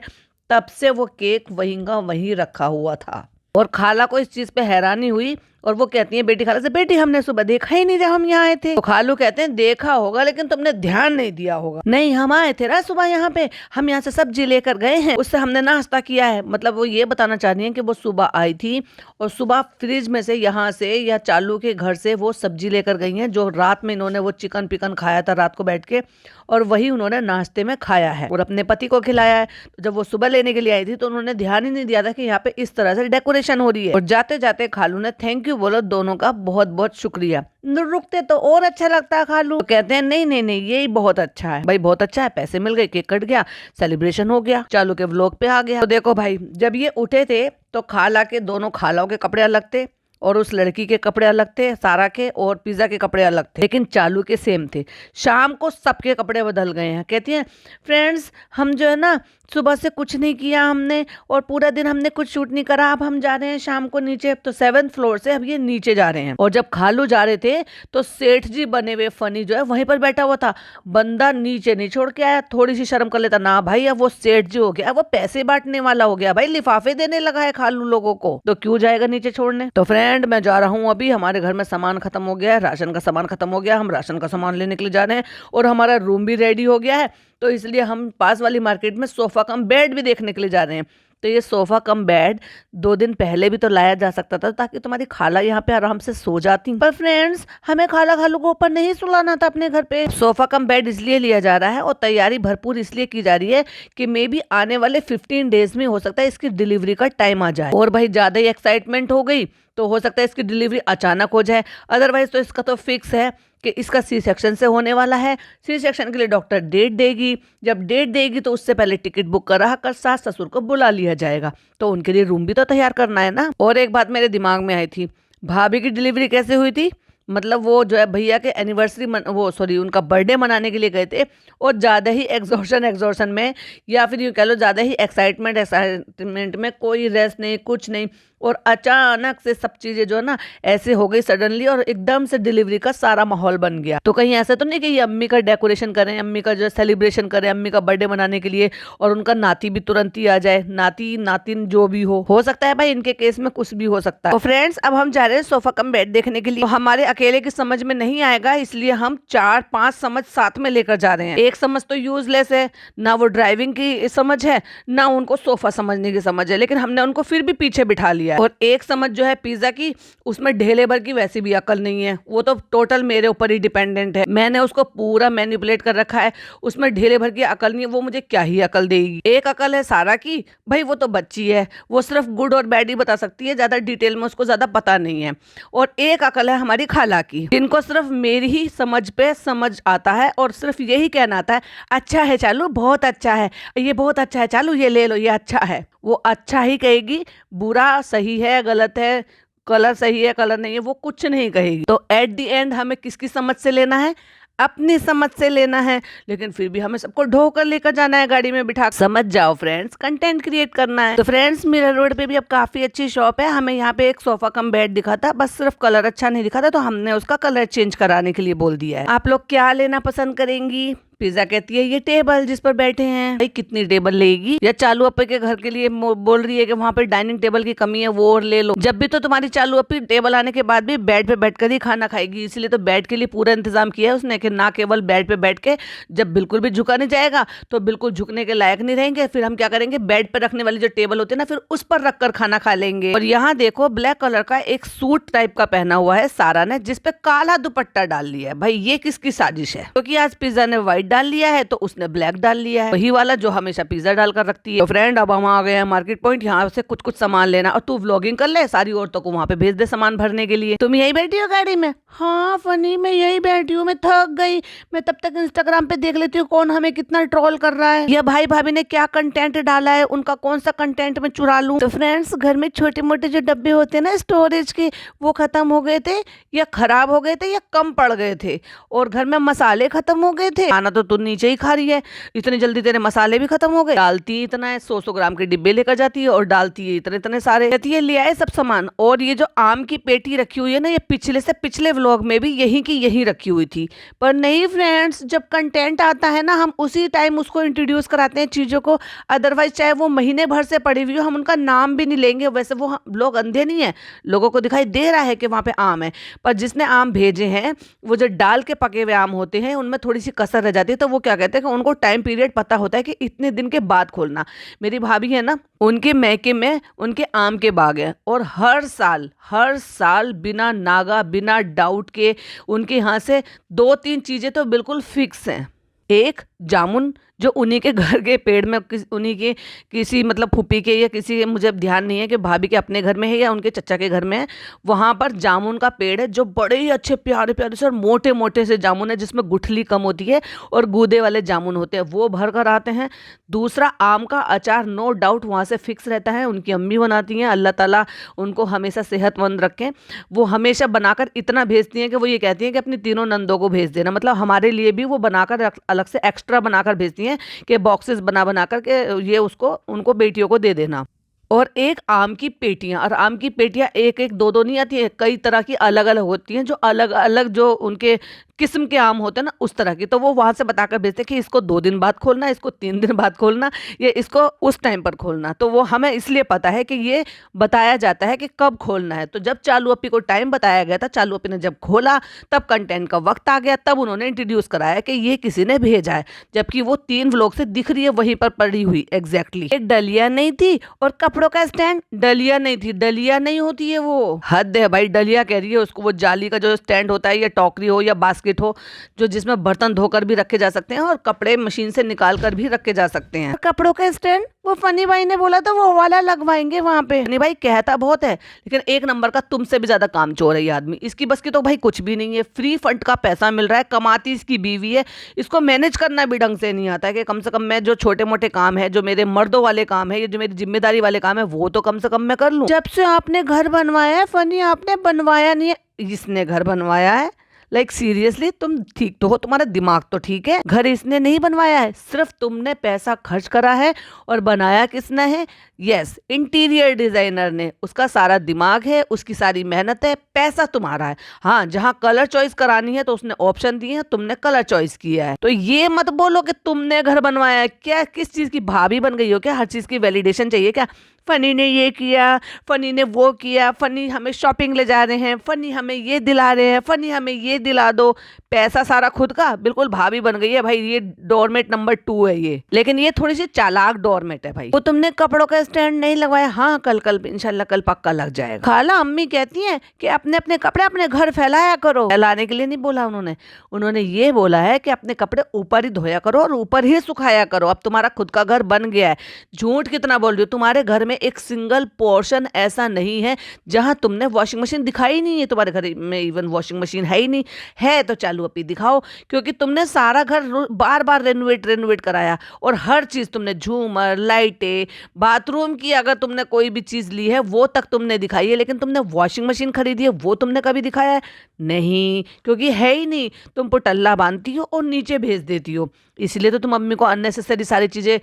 तब से वो केक वहीं का वहीं रखा हुआ था। और खाला को इस चीज पे हैरानी हुई, और वो कहती है बेटी खाला से, बेटी हमने सुबह देखा ही नहीं जब हम यहाँ आए थे। तो खालू कहते हैं देखा होगा लेकिन तुमने ध्यान नहीं दिया होगा। नहीं, हम आए थे ना सुबह यहाँ पे, हम यहाँ से सब्जी लेकर गए हैं, उससे हमने नाश्ता किया है। मतलब वो ये बताना चाह रही है कि वो सुबह आई थी और सुबह फ्रिज में से, यहाँ से या चालू के घर से वो सब्जी लेकर गई हैं, जो रात में इन्होंने वो चिकन पिकन खाया था रात को बैठ के, और वही उन्होंने नाश्ते में खाया है और अपने पति को खिलाया है। तो जब वो सुबह लेने के लिए आई थी तो उन्होंने ध्यान ही नहीं दिया था कि यहाँ पे इस तरह से डेकोरेशन हो रही है। और जाते जाते खालू ने थैंक यू बोलो दोनों का बहुत बहुत शुक्रिया। रुकते तो और अच्छा लगता है खालू। तो कहते हैं नहीं नहीं नहीं, यही बहुत अच्छा है भाई, बहुत अच्छा है, पैसे मिल गए, केक कट गया, सेलिब्रेशन हो गया, चालू के व्लॉग पे आ गया। तो देखो भाई, जब ये उठे थे तो खाला के, दोनों खालाओं के कपड़े अलग थे, और उस लड़की के कपड़े अलग थे सारा के, और पिज़्ज़ा के कपड़े अलग थे, लेकिन चालू के सेम थे। शाम को सबके कपड़े बदल गए हैं। कहती हैं फ्रेंड्स हम जो है ना सुबह से कुछ नहीं किया हमने, और पूरा दिन हमने कुछ शूट नहीं करा, अब हम जा रहे हैं शाम को नीचे। तो 7th फ्लोर से अब ये नीचे जा रहे हैं। और जब खालू जा रहे थे तो सेठ जी बने हुए फनी जो है वहीं पर बैठा हुआ था। बंदा नीचे नहीं छोड़ के आया, थोड़ी सी शर्म कर लेता ना भाई, अब वो सेठ जी हो गया, वो पैसे बांटने वाला हो गया भाई, लिफाफे देने लगा है खालू लोगों को, तो क्यों जाएगा नीचे छोड़ने। तो फ्रेंड मैं जा रहा हूँ, अभी हमारे घर में सामान खत्म हो गया है, राशन का सामान खत्म हो गया, हम राशन का सामान लेने के लिए जा रहे हैं, और हमारा रूम भी रेडी हो गया है। तो इसलिए हम पास वाली मार्केट में सोफा कम बेड भी देखने के लिए जा रहे हैं। तो ये सोफा कम बेड 2 दिन पहले भी तो लाया जा सकता था, ताकि तुम्हारी खाला यहाँ पे आराम से सो जाती। पर फ्रेंड्स हमें खाला खालू को ऊपर नहीं सुलाना था अपने घर पे। सोफा कम बेड इसलिए लिया जा रहा है और तैयारी भरपूर इसलिए की जा रही है कि मे बी आने वाले 15 डेज में हो सकता है इसकी डिलीवरी का टाइम आ जाए। और भाई ज्यादा ही एक्साइटमेंट हो गई तो हो सकता है इसकी डिलीवरी अचानक हो जाए, अदरवाइज तो इसका तो फिक्स है कि इसका सी सेक्शन से होने वाला है। सी सेक्शन के लिए डॉक्टर डेट देगी, जब डेट देगी तो उससे पहले टिकट बुक करा कर सास ससुर को बुला लिया जाएगा, तो उनके लिए रूम भी तो तैयार करना है ना। और एक बात मेरे दिमाग में आई थी, भाभी की डिलीवरी कैसे हुई थी, मतलब वो जो है भैया के एनिवर्सरी उनका बर्थडे मनाने के लिए गए थे, और ज़्यादा ही एग्जॉर्शन में, या फिर यूँ कह लो ज़्यादा ही एक्साइटमेंट में कोई रेस्ट नहीं कुछ नहीं, और अचानक से सब चीज़ें जो है ना ऐसे हो गई सडनली, और एकदम से डिलीवरी का सारा माहौल बन गया। तो कहीं ऐसा तो नहीं कि ये अम्मी का डेकोरेशन करें, अम्मी का जो सेलिब्रेशन करें अम्मी का बर्थडे मनाने के लिए, और उनका नाती भी तुरंत ही आ जाए, नाती नातिन जो भी हो सकता है भाई, इनके केस में कुछ भी हो सकता है। तो फ्रेंड्स अब हम जा रहे हैं सोफा कम बेड देखने के लिए। तो हमारे अकेले की समझ में नहीं आएगा, इसलिए हम 4-5 समझ साथ में लेकर जा रहे हैं। एक समझ तो यूजलेस है, ना वो ड्राइविंग की समझ है, ना उनको सोफा समझने की समझ है, लेकिन हमने उनको फिर भी पीछे बिठा लिया। और एक समझ जो है पिज्जा की, उसमें ढेले भर की वैसी भी अकल नहीं है, वो तो टोटल मेरे ऊपर ही डिपेंडेंट है, मैंने उसको पूरा मैनिपुलेट कर रखा है, उसमें ढेले भर की अकल नहीं है, वो मुझे क्या ही अकल देगी। एक अकल है सारा की, भाई वो तो बच्ची है, वो सिर्फ गुड और बैड ही बता सकती है, ज्यादा डिटेल में उसको ज्यादा पता नहीं है। और एक अकल है हमारी खाला की, जिनको सिर्फ मेरी ही समझ पे समझ आता है, और सिर्फ यही कहना आता है अच्छा है चालू, बहुत अच्छा है, ये बहुत अच्छा है चालू, ये ले लो ये अच्छा है। वो अच्छा ही कहेगी, बुरा सही है गलत है, कलर सही है कलर नहीं है, वो कुछ नहीं कहेगी। तो एट द एंड हमें किसकी समझ से लेना है, अपनी समझ से लेना है, लेकिन फिर भी हमें सबको ढोकर लेकर जाना है गाड़ी में बिठा। समझ जाओ फ्रेंड्स, कंटेंट क्रिएट करना है। तो फ्रेंड्स मिरर रोड पे भी अब काफी अच्छी शॉप है, हमें यहाँ पे एक सोफा कम बेड दिखा था, बस सिर्फ कलर अच्छा नहीं दिखा था, तो हमने उसका कलर चेंज कराने के लिए बोल दिया है। आप लोग क्या लेना पसंद करेंगी। पिज्जा कहती है ये टेबल जिस पर बैठे हैं, भाई कितनी टेबल लेगी, या चालू अप्पे के घर के लिए बोल रही है कि वहाँ पे डाइनिंग टेबल की कमी है वो और ले लो। जब भी तो तुम्हारी चालू अप्पी टेबल आने के बाद भी बेड पे बैठकर ही खाना खाएगी, इसलिए तो बेड के लिए पूरा इंतजाम किया है उसने, कि ना केवल बेड पे बैठ के, जब बिल्कुल भी झुका नहीं जाएगा तो बिल्कुल झुकने के लायक नहीं रहेंगे, फिर हम क्या करेंगे बेड पे रखने वाली जो टेबल होती है ना, फिर उस पर रखकर खाना खा लेंगे। और यहाँ देखो ब्लैक कलर का एक सूट टाइप का पहना हुआ है सारा ने, जिसपे काला दुपट्टा डाल लिया है। भाई ये किसकी साजिश है, क्योंकि आज पिज्जा ने व्हाइट डाल लिया है तो उसने ब्लैक डाल लिया है, वही वाला जो हमेशा पिज्जा डालकर रखती है। तो फ्रेंड अब हम आ गए हैं मार्केट पॉइंट, यहाँ से कुछ कुछ सामान लेना, और तू व्लॉगिंग कर ले, सारी औरतों को वहाँ पे भेज दे सामान भरने के लिए। तुम यही बैठी हो गाड़ी में। हाँ फनी मैं यही बैठी हूँ, मैं थक गई, मैं तब तक इंस्टाग्राम पे देख लेती हूँ कौन हमें कितना ट्रोल कर रहा है, या भाई भाभी ने क्या कंटेंट डाला है, उनका कौन सा कंटेंट में चुरा लूं। तो फ्रेंड्स घर में छोटे मोटे जो डब्बे होते हैं ना स्टोरेज के, वो खत्म हो गए थे, या खराब हो गए थे, या कम पड़ गए थे, और घर में मसाले खत्म हो गए थे। खाना तो तू नीचे ही खा रही है, इतनी जल्दी तेरे मसाले भी खत्म हो गए। डालती इतना है 100-100 ग्राम के डिब्बे लेकर जाती है, और डालती है इतने इतने सारे, कहती है ले आए सब सामान। और ये जो आम की पेटी रखी हुई है ना, ये पिछले से पिछले व्लॉग में भी यही की यही रखी हुई थी, पर नहीं फ्रेंड्स जब कंटेंट आता है ना, हम उसी टाइम उसको इंट्रोड्यूस कराते हैं चीजों को, अदरवाइज चाहे वो महीने भर से पड़ी हुई हो, हम उनका नाम भी नहीं लेंगे। वैसे वो लोग अंधे नहीं है, लोगों को दिखाई दे रहा है कि वहाँ पे आम है, पर जिसने आम भेजे हैं वो जो डाल के पके हुए आम होते हैं उनमें थोड़ी सी कसर रह जाती है, तो वो क्या कहते हैं कि उनको टाइम पीरियड पता होता है कि इतने दिन के बाद खोलना। मेरी भाभी है ना, उनके मैके में उनके आम के बाग है, और हर साल बिना नागा बिना डाउट के उनके यहाँ से 2-3 चीजें तो बिल्कुल फिक्स हैं। एक जामुन जो उन्हीं के घर के पेड़ में उन्हीं के किसी मतलब फूफी के या किसी के, मुझे ध्यान नहीं है कि भाभी के अपने घर में है या उनके चचा के घर में है, वहाँ पर जामुन का पेड़ है जो बड़े ही अच्छे प्यारे प्यारे से और मोटे मोटे से जामुन है जिसमें गुठली कम होती है और गूदे वाले जामुन होते हैं, वो भर कर आते हैं। दूसरा, आम का अचार नो डाउट वहाँ से फिक्स रहता है, उनकी अम्मी बनाती हैं, अल्लाह ताला उनको हमेशा सेहतमंद रखें। वो हमेशा बनाकर इतना भेजती हैं कि वो ये कहती हैं कि अपनी तीनों नंदों को भेज देना, मतलब हमारे लिए भी वो बनाकर अलग से एक्स्ट्रा बनाकर भेजती हैं कि बॉक्सेस बना बना कर के ये उसको उनको बेटियों को दे देना। और एक आम की पेटियां, और आम की पेटियां एक एक दो दो नहीं आती है, कई तरह की अलग अलग होती हैं, जो अलग अलग जो उनके किस्म के आम होते हैं ना उस तरह की, तो वो वहाँ से बताकर भेजते हैं कि इसको 2 दिन बाद खोलना, इसको 3 दिन बाद खोलना, या इसको उस टाइम पर खोलना। तो वो हमें इसलिए पता है कि ये बताया जाता है कि कब खोलना है। तो जब चालू अपी को टाइम बताया गया था, चालू अपी ने जब खोला तब कंटेंट का वक्त आ गया, तब उन्होंने इंट्रोड्यूस कराया कि ये किसी ने भेजा है, जबकि वो 3 व्लॉग से दिख रही है वहीं पर पड़ी हुई एग्जैक्टली। एक डलिया नहीं थी और कपड़ों का स्टैंड, डलिया नहीं थी, डलिया नहीं होती है वो, हद है भाई, डलिया कह रही है उसको। वो जाली का जो स्टैंड होता है या टोकरी हो या बास्केट हो जो जिसमें बर्तन धोकर भी रखे जा सकते हैं और कपड़े मशीन से निकाल कर भी रखे जा सकते हैं। कपड़ों का स्टैंड वो फनी भाई ने बोला तो वो वाला लगवाएंगे वहां पे। फनी भाई कहता बहुत है लेकिन एक नंबर का तुमसे भी ज्यादा काम चोर है ये आदमी, इसकी बस की तो भाई कुछ भी नहीं है। फ्री फंड का पैसा मिल रहा है, कमाती इसकी बीवी है, इसको मैनेज करना भी ढंग से नहीं आता है कि कम से कम मैं जो छोटे मोटे काम है, जो मेरे मर्दों वाले काम है, ये जो मेरी जिम्मेदारी वाले काम है, वो तो कम से कम मैं कर लूं। जब से आपने घर बनवाया है फनी, आपने बनवाया नहीं है, इसने घर बनवाया है। लाइक सीरियसली, तुम ठीक तो हो, तुम्हारा दिमाग तो ठीक है। घर इसने नहीं बनवाया है, सिर्फ तुमने पैसा खर्च करा है। और बनाया किसने है? यस, इंटीरियर डिजाइनर ने। उसका सारा दिमाग है, उसकी सारी मेहनत है, पैसा तुम्हारा है। हाँ, जहाँ कलर चॉइस करानी है तो उसने ऑप्शन दिए हैं, तुमने कलर चॉइस किया है। तो ये मत बोलो कि तुमने घर बनवाया है। क्या किस चीज की भाभी बन गई हो क्या? हर चीज की वैलिडेशन चाहिए क्या? फनी ने ये किया, फनी ने वो किया, फनी हमें शॉपिंग ले जा रहे हैं, फनी हमें ये दिला रहे हैं, फनी हमें ये दिला दो। पैसा सारा खुद का, बिल्कुल भाभी बन गई है भाई। ये डोरमेट नंबर 2 है ये, लेकिन ये थोड़ी सी चालाक डोरमेट है भाई। वो तुमने कपड़ों का स्टैंड नहीं लगवाया। हाँ, कल इंशाल्लाह कल पक्का लग जाएगा। खाला अम्मी कहती हैं कि अपने अपने कपड़े अपने घर फैलाया करो। फैलाने के लिए नहीं बोला उन्होंने ये बोला है कि अपने कपड़े ऊपर ही धोया करो और ऊपर ही सुखाया करो। अब तुम्हारा खुद का घर बन गया है, झूठ कितना बोल रही हो? तुम्हारे घर में एक सिंगल पोर्शन ऐसा नहीं है जहां तुमने वॉशिंग मशीन दिखाई नहीं है। तुम्हारे घर में इवन वॉशिंग मशीन है ही नहीं। है तो चालू अपी दिखाओ, क्योंकि तुमने सारा घर बार बार रेनोवेट कराया और हर चीज तुमने, झूमर, लाइटें, बाथरूम की अगर तुमने कोई भी चीज ली है वो तक तुमने दिखाई है, लेकिन तुमने वॉशिंग मशीन खरीदी है वो तुमने कभी दिखाया है नहीं, क्योंकि है ही नहीं। तुम पुटल्ला बांधती हो और नीचे भेज देती हो, इसलिए तो तुम मम्मी को अननेसेसरी सारी चीज़ें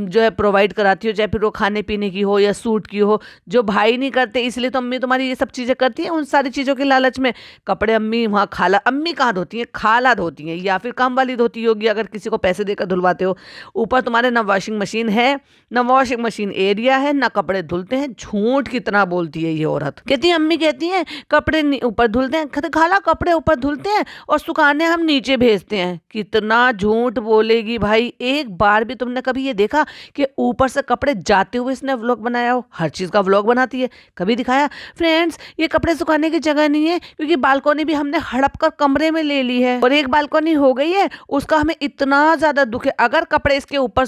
जो है प्रोवाइड कराती हो, चाहे फिर वो खाने पीने की हो या सूट की हो, जो भाई नहीं करते, इसलिए तो अम्मी तुम्हारी ये सब चीज़ें करती हैं उन सारी चीज़ों के लालच में। कपड़े अम्मी वहाँ खाला, अम्मी कहाँ धोती हैं? खाला धोती हैं, या फिर काम वाली धोती होगी अगर किसी को पैसे देकर धुलवाते हो। ऊपर तुम्हारे ना वॉशिंग मशीन है, ना वॉशिंग मशीन एरिया है, ना कपड़े धुलते हैं। झूठ कितना बोलती है ये औरत। कहती है अम्मी कहती हैं कपड़े ऊपर धुलते हैं, कहते खाला कपड़े ऊपर धुलते हैं और सुखाने हम नीचे भेजते हैं। कितना झूठ बोलेगी भाई। एक बार भी तुमने कभी ये देखा कि ऊपर से कपड़े जाते हुए इसने व्लॉग बनाया हो? हर चीज का व्लॉग बनाती है, कभी दिखाया? फ्रेंड्स, ये कपड़े सुखाने की जगह नहीं है, क्योंकि बालकनी भी हमने हड़प कर कमरे में ले ली है और एक बालकनी हो गई है, उसका हमें इतना ज्यादा दुख है। अगर कपड़े इसके ऊपर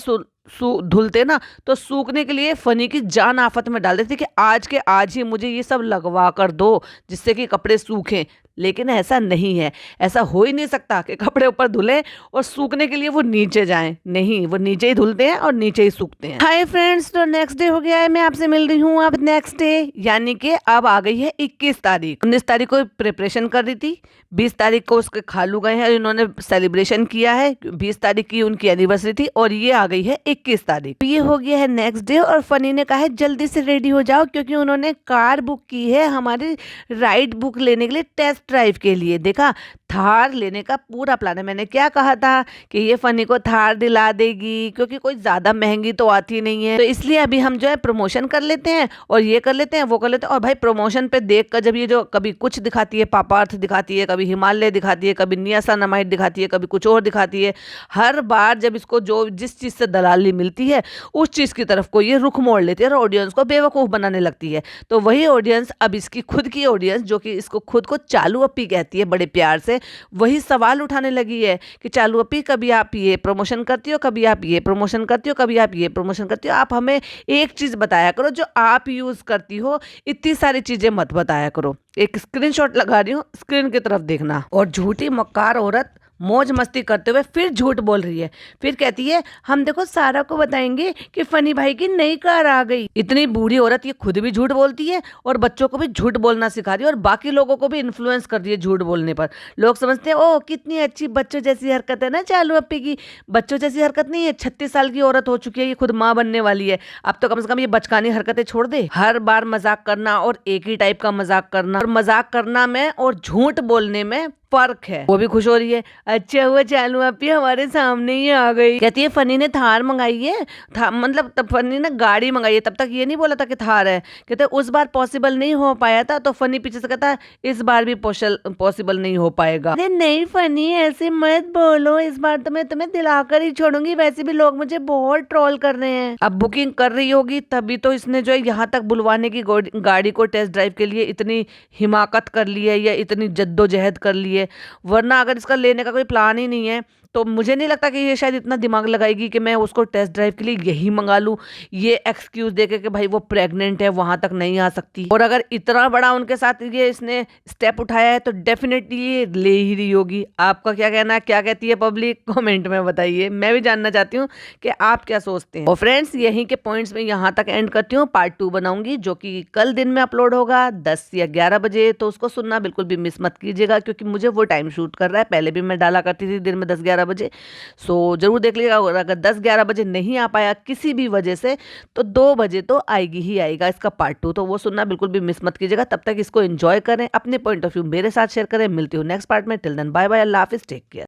धुलते ना तो सूखने के लिए फनी की जान आफत में डाल देते कि आज के आज ही मुझे ये सब लगवा कर दो जिससे कि कपड़े सूखें। लेकिन ऐसा नहीं है, ऐसा हो ही नहीं सकता कि कपड़े ऊपर धुले और सूखने के लिए वो नीचे जाएं। नहीं, वो नीचे ही धुलते हैं और नीचे ही सूखते हैं। हाय फ्रेंड्स, तो नेक्स्ट डे हो गया है, मैं आपसे मिल रही हूँ अब नेक्स्ट डे, यानी कि अब आ गई है 21 तारीख। 19 तारीख को प्रिपरेशन कर रही थी, 20 तारीख को उसके खालू गए हैं, इन्होंने सेलिब्रेशन किया है, 20 तारीख की उनकी एनिवर्सरी थी और ये आ गई है 21 तारीख। ये हो गया है नेक्स्ट डे और फनी ने कहा है जल्दी से रेडी हो जाओ, क्योंकि उन्होंने कार बुक की है हमारी राइड बुक लेने के लिए, टेस्ट ड्राइव के लिए। देखा, थार लेने का पूरा प्लान है। मैंने क्या कहा था कि ये फनी को थार दिला देगी, क्योंकि कोई ज्यादा महंगी तो आती नहीं है, तो इसलिए अभी हम जो है प्रमोशन कर लेते हैं और ये कर लेते हैं, वो कर लेते हैं। और भाई प्रमोशन पे देख कर जब ये जो कभी कुछ दिखाती है, पापा अर्थ दिखाती है, कभी हिमालय दिखाती है, कभी नियासानामाइड दिखाती है, कभी कुछ और दिखाती है, हर बार जब इसको जो जिस चीज से दलाली मिलती है उस चीज की तरफ को ये रुख मोड़ लेती है और ऑडियंस को बेवकूफ बनाने लगती है। तो वही ऑडियंस अब इसकी खुद की ऑडियंस, जो कि इसको खुद को चालू अपी कहती है बड़े प्यार से, से वही सवाल उठाने लगी है कि चालू अपी कभी आप ये प्रमोशन करती हो, कभी आप ये प्रमोशन करती हो, कभी आप ये प्रमोशन करती हो। आप हमें एक चीज़ बताया करो जो आप यूज़ करती हो, इतनी सारी चीज़ें मत बताया करो। एक स्क्रीनशॉट लगा रही हूँ, स्क्रीन की तरफ देखना। और झूठी मक्कार औरत मौज मस्ती करते हुए फिर झूठ बोल रही है। फिर कहती है हम देखो सारा को बताएंगे कि फनी भाई की नई कार आ गई। इतनी बूढ़ी औरत ये खुद भी झूठ बोलती है और बच्चों को भी झूठ बोलना सिखा रही है और बाकी लोगों को भी इन्फ्लुएंस कर रही है झूठ बोलने पर। लोग समझते हैं ओह कितनी अच्छी बच्चों जैसी हरकत है ना चालू अप्पी की। बच्चों जैसी हरकत नहीं है, 36 साल की औरत हो चुकी है, ये खुद माँ बनने वाली है। अब तो कम से कम ये बचकानी हरकतें छोड़ दे। हर बार मजाक करना और एक ही टाइप का मजाक करना, और मजाक करना में और झूठ बोलने में फर्क है। वो भी खुश हो रही है, अच्छा हुआ चालू अप्पी हमारे सामने ही आ गई। कहती है फनी ने थार मंगाई है, मतलब तब फनी ने गाड़ी मंगाई है। तब तक ये नहीं बोला था कि थार है। कहते उस बार पॉसिबल नहीं हो पाया था, तो फनी पीछे से कहता इस बार भी पॉसिबल नहीं हो पाएगा। अरे नहीं फनी ऐसे मत बोलो, इस बार तो मैं तुम्हें दिलाकर ही छोड़ूंगी, वैसे भी लोग मुझे बहुत ट्रोल कर रहे हैं। अब बुकिंग कर रही होगी तभी तो इसने जो है यहाँ तक बुलवाने की गाड़ी को टेस्ट ड्राइव के लिए इतनी हिमाकत कर ली है या इतनी जद्दोजहद कर ली है। वरना अगर इसका लेने का कोई प्लान ही नहीं है तो मुझे नहीं लगता कि ये शायद इतना दिमाग लगाएगी कि मैं उसको टेस्ट ड्राइव के लिए यही मंगा लूँ, ये एक्सक्यूज देके कि भाई वो प्रेग्नेंट है वहां तक नहीं आ सकती। और अगर इतना बड़ा उनके साथ ये इसने स्टेप उठाया है तो डेफिनेटली ये ले ही रही होगी। आपका क्या कहना है, क्या कहती है पब्लिक, कमेंट में बताइए। मैं भी जानना चाहती हूँ कि आप क्या सोचते हैं। और फ्रेंड्स यहीं के पॉइंट्स में यहाँ तक एंड करती हूँ। पार्ट 2 बनाऊंगी जो कि कल दिन में अपलोड होगा 10 या 11 बजे, तो उसको सुनना बिल्कुल भी मिस मत कीजिएगा क्योंकि मुझे वो टाइम शूट कर रहा है। पहले भी मैं डाला करती थी दिन में 10-11 बजे, सो जरूर देख लीजिएगा। और अगर 10-11 बजे नहीं आ पाया किसी भी वजह से तो 2 बजे तो आएगी ही आएगा इसका पार्ट 2, तो वो सुनना बिल्कुल भी मिस मत कीजिएगा। तब तक इसको एंजॉय करें, अपने पॉइंट ऑफ व्यू मेरे साथ शेयर करें। मिलती हूँ नेक्स्ट पार्ट में। टिल देन बाय बाय, अल्लाह हाफिज, टेक केयर।